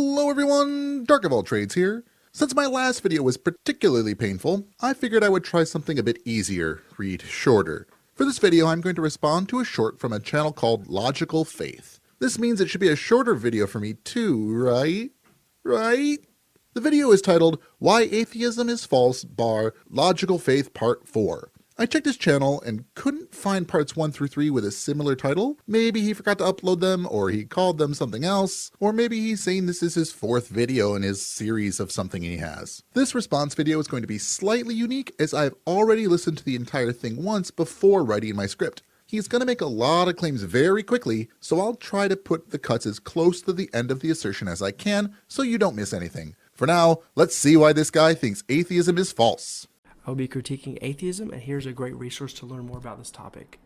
Hello everyone, DarkOfAllTrades here. Since my last video was particularly painful, I figured I would try something a bit easier, read shorter. For this video, I'm going to respond to a short from a channel called Logical Faith. This means it should be a shorter video for me too, right? Right? The video is titled, Why Atheism is False, Logical Faith Part 4. I checked his channel and couldn't find parts 1 through 3 with a similar title. Maybe he forgot to upload them, or he called them something else, or maybe he's saying this is his 4th video in his series of something he has. This response video is going to be slightly unique as I've already listened to the entire thing once before writing my script. He's going to make a lot of claims very quickly, so I'll try to put the cuts as close to the end of the assertion as I can so you don't miss anything. For now, let's see why this guy thinks atheism is false. I'll be critiquing atheism, and here's a great resource to learn more about this topic.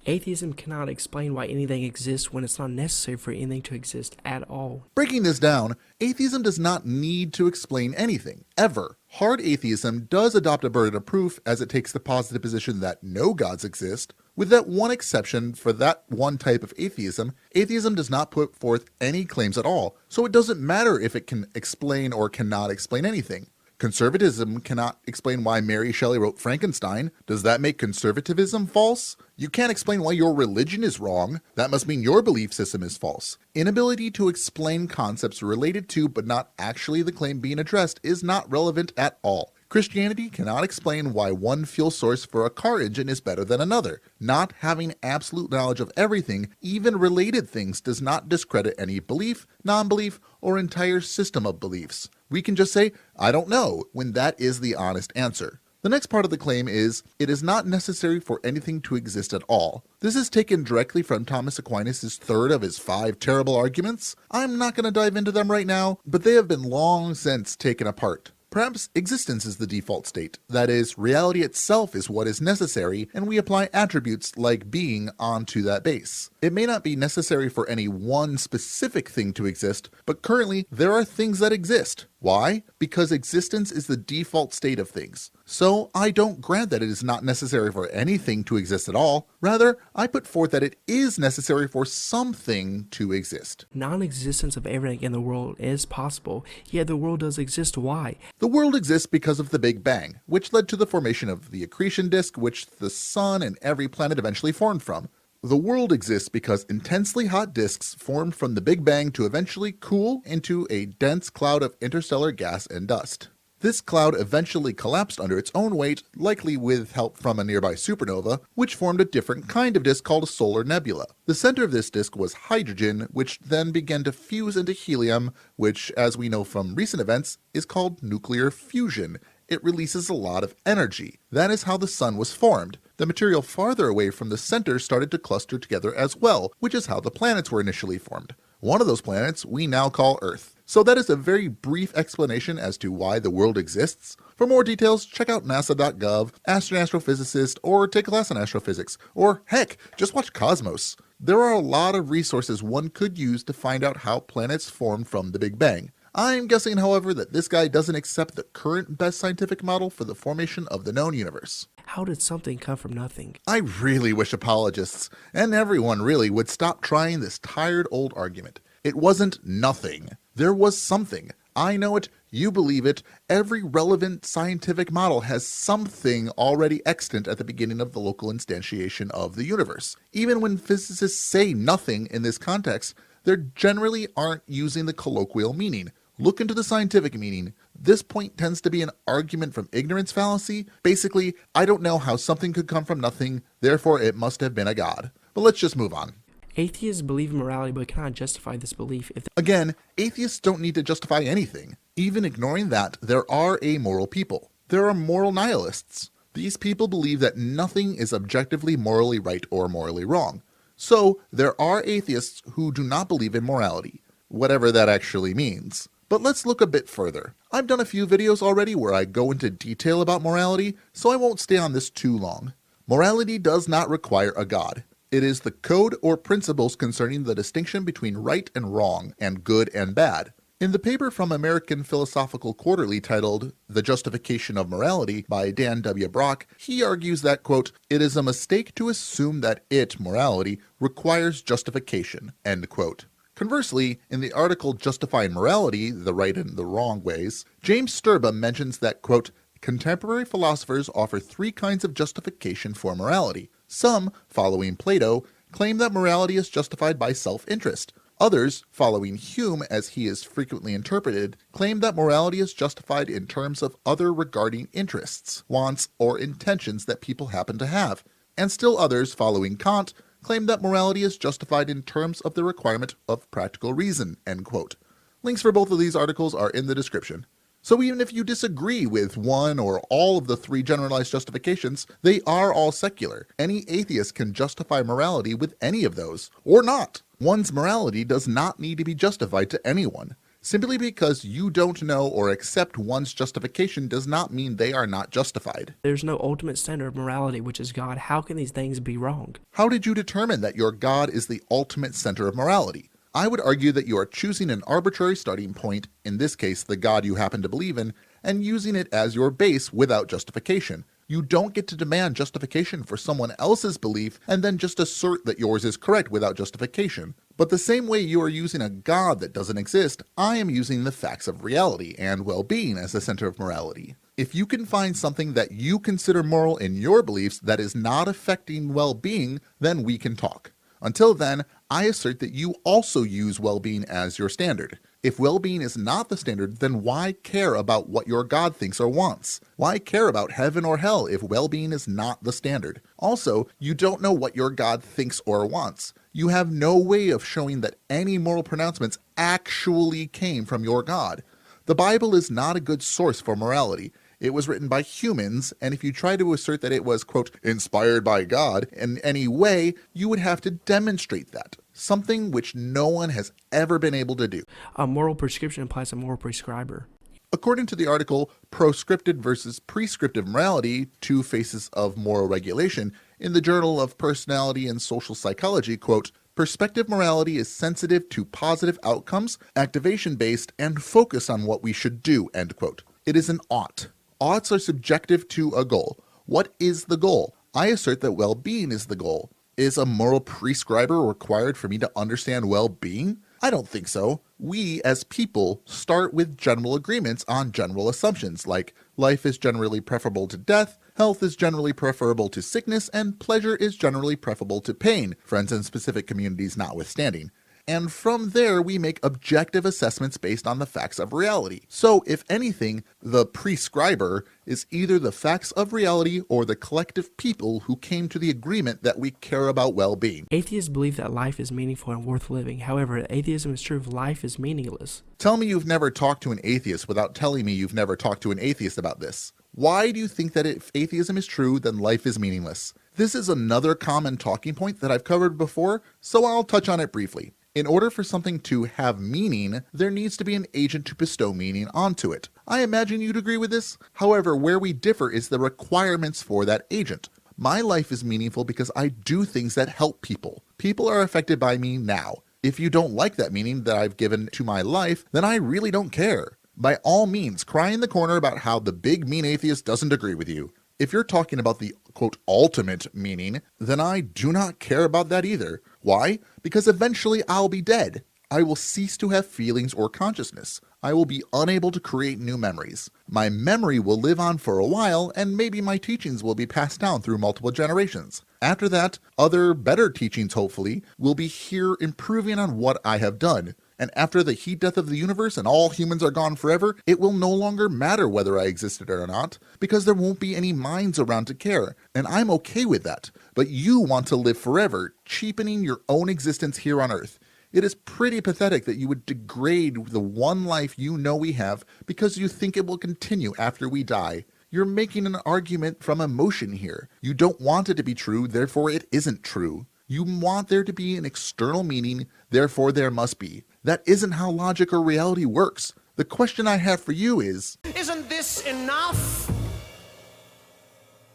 Atheism cannot explain why anything exists when it's not necessary for anything to exist at all. Breaking this down, atheism does not need to explain anything, ever. Hard atheism does adopt a burden of proof as it takes the positive position that no gods exist. With that one exception for that one type of atheism, atheism does not put forth any claims at all, so it doesn't matter if it can explain or cannot explain anything. Conservatism cannot explain why Mary Shelley wrote Frankenstein. Does that make conservatism false? You can't explain why your religion is wrong. That must mean your belief system is false. Inability to explain concepts related to but not actually the claim being addressed is not relevant at all. Christianity cannot explain why one fuel source for a car engine is better than another. Not having absolute knowledge of everything, even related things, does not discredit any belief, non-belief, or entire system of beliefs. We can just say, I don't know, when that is the honest answer. The next part of the claim is, it is not necessary for anything to exist at all. This is taken directly from Thomas Aquinas' third of his 5 terrible arguments. I'm not going to dive into them right now, but they have been long since taken apart. Perhaps existence is the default state. That is, reality itself is what is necessary, and we apply attributes like being onto that base. It may not be necessary for any one specific thing to exist, but currently there are things that exist. Why? Because existence is the default state of things. So I don't grant that it is not necessary for anything to exist at all. Rather, I put forth that it is necessary for something to exist. Non-existence of everything in the world is possible, yet the world does exist. Why? The world exists because of the Big Bang, which led to the formation of the accretion disk, which the sun and every planet eventually formed from. The world exists because intensely hot disks formed from the Big Bang to eventually cool into a dense cloud of interstellar gas and dust. This cloud eventually collapsed under its own weight, likely with help from a nearby supernova, which formed a different kind of disk called a solar nebula. The center of this disk was hydrogen, which then began to fuse into helium, which, as we know from recent events, is called nuclear fusion. It releases a lot of energy. That is how the sun was formed. The material farther away from the center started to cluster together as well, which is how the planets were initially formed. One of those planets we now call Earth. So that is a very brief explanation as to why the world exists. For more details, check out nasa.gov, Ask an Astrophysicist, or take a class on astrophysics, or heck, just watch Cosmos. There are a lot of resources one could use to find out how planets formed from the Big Bang. I'm guessing, however, that this guy doesn't accept the current best scientific model for the formation of the known universe. How did something come from nothing? I really wish apologists, and everyone really, would stop trying this tired old argument. It wasn't nothing. There was something. I know it, you believe it. Every relevant scientific model has something already extant at the beginning of the local instantiation of the universe. Even when physicists say nothing in this context, they generally aren't using the colloquial meaning. Look into the scientific meaning. This point tends to be an argument from ignorance fallacy. Basically, I don't know how something could come from nothing, therefore it must have been a god. But let's just move on. Atheists believe in morality but cannot justify this belief if Again, atheists don't need to justify anything. Even ignoring that, there are amoral people. There are moral nihilists. These people believe that nothing is objectively morally right or morally wrong. So, there are atheists who do not believe in morality, whatever that actually means. But let's look a bit further. I've done a few videos already where I go into detail about morality, so I won't stay on this too long. Morality does not require a god. It is the code or principles concerning the distinction between right and wrong, and good and bad. In the paper from American Philosophical Quarterly titled The Justification of Morality by Dan W. Brock, he argues that, quote, it is a mistake to assume that morality, requires justification, end quote. Conversely, in the article Justifying Morality, the Right and the Wrong Ways, James Sturba mentions that, quote, contemporary philosophers offer three kinds of justification for morality. Some, following Plato, claim that morality is justified by self-interest. Others, following Hume as he is frequently interpreted, claim that morality is justified in terms of other regarding interests, wants, or intentions that people happen to have. And still others, following Kant, claim that morality is justified in terms of the requirement of practical reason, end quote. Links for both of these articles are in the description. So even if you disagree with one or all of the three generalized justifications, they are all secular. Any atheist can justify morality with any of those, or not. One's morality does not need to be justified to anyone. Simply because you don't know or accept one's justification does not mean they are not justified. There's no ultimate standard of morality, which is God. How can these things be wrong? How did you determine that your God is the ultimate center of morality? I would argue that you are choosing an arbitrary starting point, in this case the God you happen to believe in, and using it as your base without justification. You don't get to demand justification for someone else's belief and then just assert that yours is correct without justification. But the same way you are using a God that doesn't exist, I am using the facts of reality and well-being as the center of morality. If you can find something that you consider moral in your beliefs that is not affecting well-being, then we can talk. Until then, I assert that you also use well-being as your standard. If well-being is not the standard, then why care about what your God thinks or wants? Why care about heaven or hell if well-being is not the standard? Also, you don't know what your God thinks or wants. You have no way of showing that any moral pronouncements actually came from your God. The Bible is not a good source for morality. It was written by humans, and if you try to assert that it was, quote, inspired by God in any way, you would have to demonstrate that. Something which no one has ever been able to do. A moral prescription implies a moral prescriber. According to the article Proscriptive versus Prescriptive Morality, Two Faces of Moral Regulation, in the Journal of Personality and Social Psychology, quote, perspective morality is sensitive to positive outcomes, activation-based, and focused on what we should do, end quote. It is an ought. Oughts are subjective to a goal. What is the goal? I assert that well-being is the goal. Is a moral prescriber required for me to understand well-being? I don't think so. We, as people, start with general agreements on general assumptions, like life is generally preferable to death, health is generally preferable to sickness, and pleasure is generally preferable to pain, friends and specific communities notwithstanding. And from there, we make objective assessments based on the facts of reality. So, if anything, the prescriber is either the facts of reality or the collective people who came to the agreement that we care about well-being. Atheists believe that life is meaningful and worth living. However, atheism is true if life is meaningless. Tell me you've never talked to an atheist without telling me you've never talked to an atheist about this. Why do you think that if atheism is true, then life is meaningless? This is another common talking point that I've covered before, so I'll touch on it briefly. In order for something to have meaning, there needs to be an agent to bestow meaning onto it. I imagine you'd agree with this. However, where we differ is the requirements for that agent. My life is meaningful because I do things that help people. People are affected by me now. If you don't like that meaning that I've given to my life, then I really don't care. By all means, cry in the corner about how the big mean atheist doesn't agree with you. If you're talking about the, quote, ultimate meaning, then I do not care about that either. Why? Because eventually I'll be dead. I will cease to have feelings or consciousness. I will be unable to create new memories. My memory will live on for a while, and maybe my teachings will be passed down through multiple generations. After that, other better teachings, hopefully, will be here improving on what I have done. And after the heat death of the universe and all humans are gone forever, it will no longer matter whether I existed or not, because there won't be any minds around to care, and I'm okay with that. But you want to live forever, cheapening your own existence here on Earth. It is pretty pathetic that you would degrade the one life you know we have because you think it will continue after we die. You're making an argument from emotion here. You don't want it to be true, therefore it isn't true. You want there to be an external meaning, therefore there must be. That isn't how logic or reality works. The question I have for you is, isn't this enough?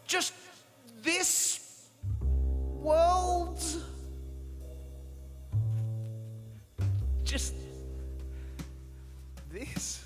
Just this world? Just this?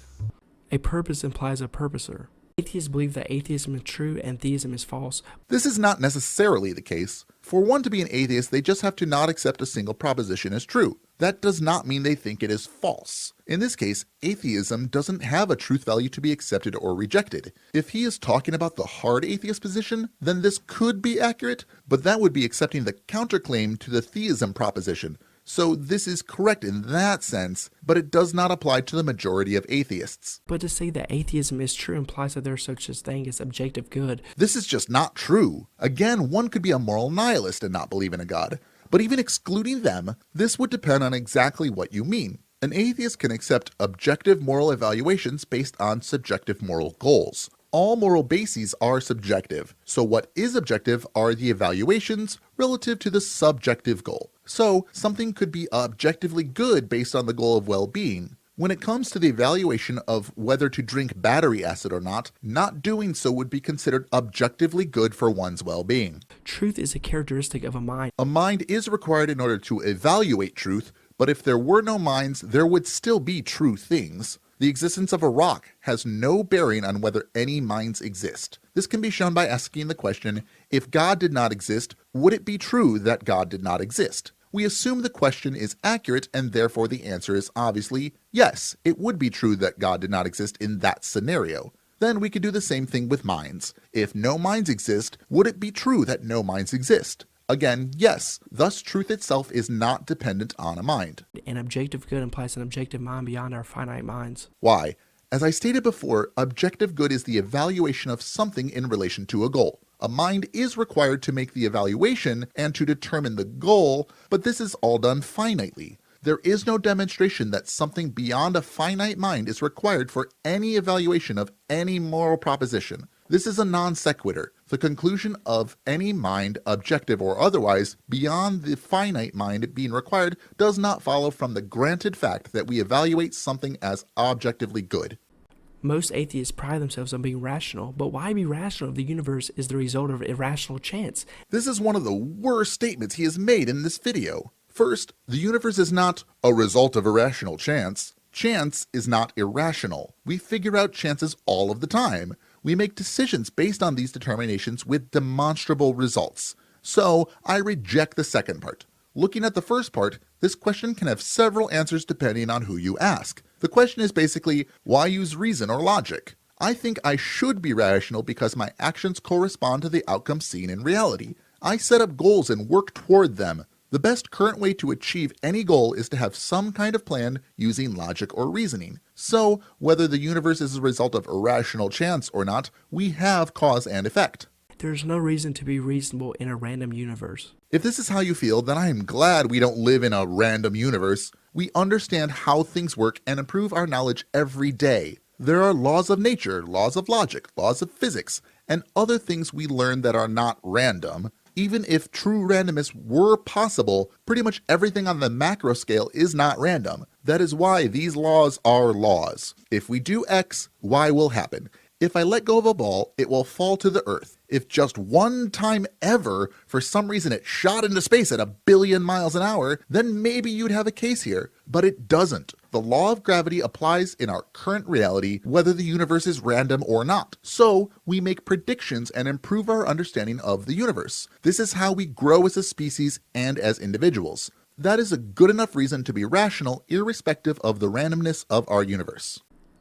A purpose implies a purposer. Atheists believe that atheism is true and theism is false. This is not necessarily the case. For one to be an atheist, they just have to not accept a single proposition as true. that does not mean they think it is false. In this case, atheism doesn't have a truth value to be accepted or rejected. If he is talking about the hard atheist position, then this could be accurate, but that would be accepting the counterclaim to the theism proposition. So this is correct in that sense, but it does not apply to the majority of atheists. But to say that atheism is true implies that there is such a thing as objective good. This is just not true. Again, one could be a moral nihilist and not believe in a god. But even excluding them, this would depend on exactly what you mean. An atheist can accept objective moral evaluations based on subjective moral goals. All moral bases are subjective, so what is objective are the evaluations relative to the subjective goal. So, something could be objectively good based on the goal of well-being. When it comes to the evaluation of whether to drink battery acid or not doing so would be considered objectively good for one's well-being. Truth is a characteristic of a mind. A mind is required in order to evaluate truth, but if there were no minds, there would still be true things. The existence of a rock has no bearing on whether any minds exist. This can be shown by asking the question, if God did not exist, would it be true that God did not exist? We assume the question is accurate, and therefore the answer is obviously yes, it would be true that God did not exist in that scenario. Then we could do the same thing with minds. If no minds exist, would it be true that no minds exist? Again, yes. Thus, truth itself is not dependent on a mind. An objective good implies an objective mind beyond our finite minds. Why? As I stated before, objective good is the evaluation of something in relation to a goal. A mind is required to make the evaluation and to determine the goal, but this is all done finitely. There is no demonstration that something beyond a finite mind is required for any evaluation of any moral proposition. This is a non sequitur. The conclusion of any mind, objective or otherwise, beyond the finite mind being required does not follow from the granted fact that we evaluate something as objectively good. Most atheists pride themselves on being rational, but why be rational if the universe is the result of irrational chance? This is one of the worst statements he has made in this video. First, the universe is not a result of irrational chance. Chance is not irrational. We figure out chances all of the time. We make decisions based on these determinations with demonstrable results. So, I reject the second part. Looking at the first part, this question can have several answers depending on who you ask. The question is basically, why use reason or logic? I think I should be rational because my actions correspond to the outcome seen in reality. I set up goals and work toward them. The best current way to achieve any goal is to have some kind of plan using logic or reasoning. So, whether the universe is a result of irrational chance or not, we have cause and effect. There's no reason to be reasonable in a random universe. If this is how you feel, then I am glad we don't live in a random universe. We understand how things work and improve our knowledge every day. There are laws of nature, laws of logic, laws of physics, and other things we learn that are not random. Even if true randomness were possible, pretty much everything on the macro scale is not random. That is why these laws are laws. If we do X, Y will happen. If I let go of a ball, it will fall to the earth. If just one time ever, for some reason it shot into space at 1 billion miles an hour, then maybe you'd have a case here. But it doesn't. The law of gravity applies in our current reality, whether the universe is random or not. So, we make predictions and improve our understanding of the universe. This is how we grow as a species and as individuals. That is a good enough reason to be rational, irrespective of the randomness of our universe.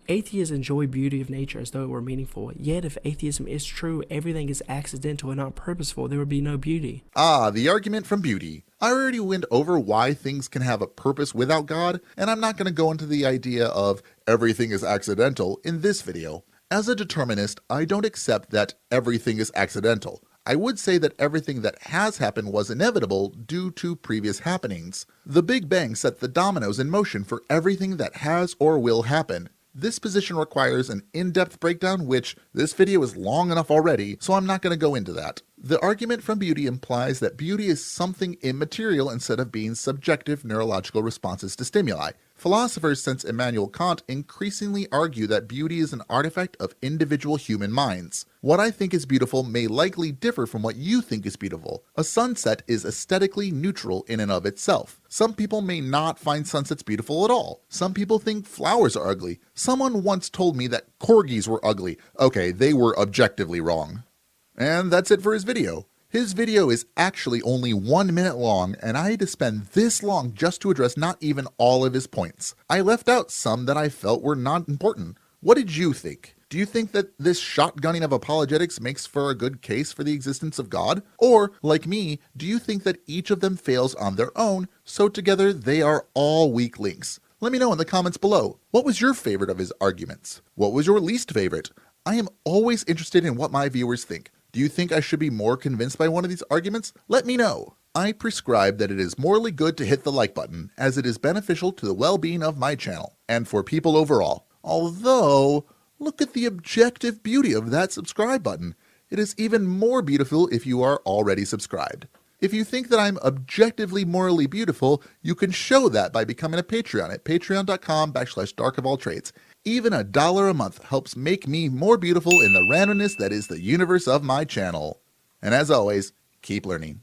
Atheists enjoy beauty of nature as though it were meaningful. Yet if atheism is true, everything is accidental and not purposeful, there would be no beauty. The argument from beauty. I already went over why things can have a purpose without God, and I'm not going to go into the idea of everything is accidental in this video. As a determinist, I don't accept that everything is accidental. I would say that everything that has happened was inevitable due to previous happenings. The Big Bang set the dominoes in motion for everything that has or will happen. This position requires an in-depth breakdown, which this video is long enough already, so I'm not going to go into that. The argument from beauty implies that beauty is something immaterial instead of being subjective neurological responses to stimuli. Philosophers since Immanuel Kant increasingly argue that beauty is an artifact of individual human minds. What I think is beautiful may likely differ from what you think is beautiful. A sunset is aesthetically neutral in and of itself. Some people may not find sunsets beautiful at all. Some people think flowers are ugly. Someone once told me that corgis were ugly. Okay, they were objectively wrong. And that's it for his video. His video is actually only 1 minute long, and I had to spend this long just to address not even all of his points. I left out some that I felt were not important. What did you think? Do you think that this shotgunning of apologetics makes for a good case for the existence of God? Or, like me, do you think that each of them fails on their own, so together they are all weak links? Let me know in the comments below. What was your favorite of his arguments? What was your least favorite? I am always interested in what my viewers think. Do you think I should be more convinced by one of these arguments? Let me know. I prescribe that it is morally good to hit the like button, as it is beneficial to the well-being of my channel, and for people overall. Although, look at the objective beauty of that subscribe button. It is even more beautiful if you are already subscribed. If you think that I'm objectively morally beautiful, you can show that by becoming a Patreon at patreon.com/DarkOfAllTrades. Even $1 a month helps make me more beautiful in the randomness that is the universe of my channel. And as always, keep learning.